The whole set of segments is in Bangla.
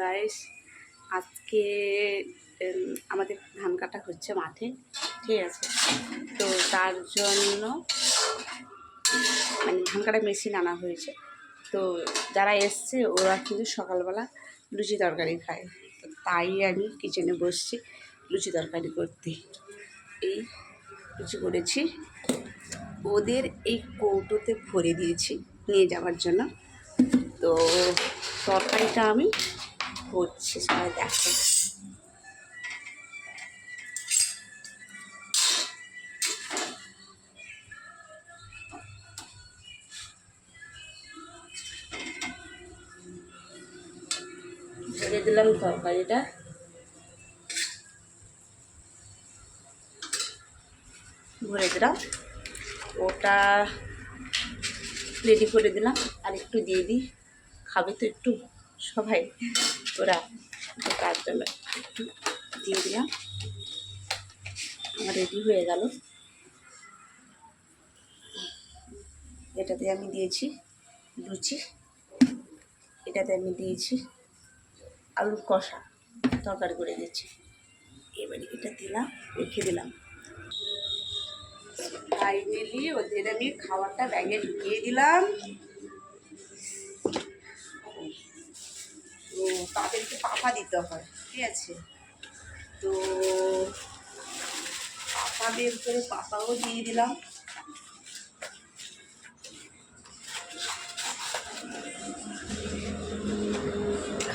গাইস, আজকে আমাদের ধান কাটা হচ্ছে মাঠে, ঠিক আছে। তো তার জন্য মানে ধান কাটা মেশিন আনা হয়েছে। তো যারা এসছে ওরা কিন্তু সকালবেলা লুচি তরকারি খায়। তো তাই আমি কিচেনে বসছি লুচি তরকারি করতে। এই লুচি করেছি, ওদের এই কৌটোতে ভরে দিয়েছি নিয়ে যাওয়ার জন্য। তো তরকারিটা আমি করছি, সবাই দেখো। ভরে দিলাম তরকারিটা, ভরে দিলাম, ওটা রেডি করে দিলাম। আর একটু দিয়ে দিই, খাবে তো একটু সবাই ওরা, তার জন্য একটু দিয়ে দিলাম। আমার রেডি হয়ে গেল। এটাতে আমি দিয়েছি লুচি, এটাতে আমি দিয়েছি আলুর কষা তরকারি করে দিয়েছি। এবারে এটা দিলাম, রেখে দিলাম। ফাইনালি ওদের আমি খাবারটা ব্যাগে ঢুকিয়ে দিলাম। তো তাদেরকে পাপা দিতে হয়, ঠিক আছে। তো পাপা বের করে পাপাও দিয়ে দিলাম।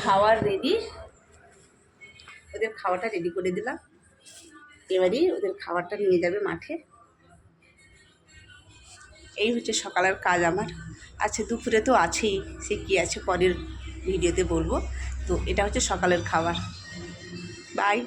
খাওয়ার রেডি, ওদের খাওয়াটা রেডি করে দিলাম। এবারে ওদের খাবারটা নিয়ে যাবে মাঠে। এই হচ্ছে সকালের কাজ আমার। আচ্ছা, দুপুরে তো আছেই, সে কী আছে পরের ভিডিওতে বলবো। তো এটা হচ্ছে সকালের খাবার। বাই।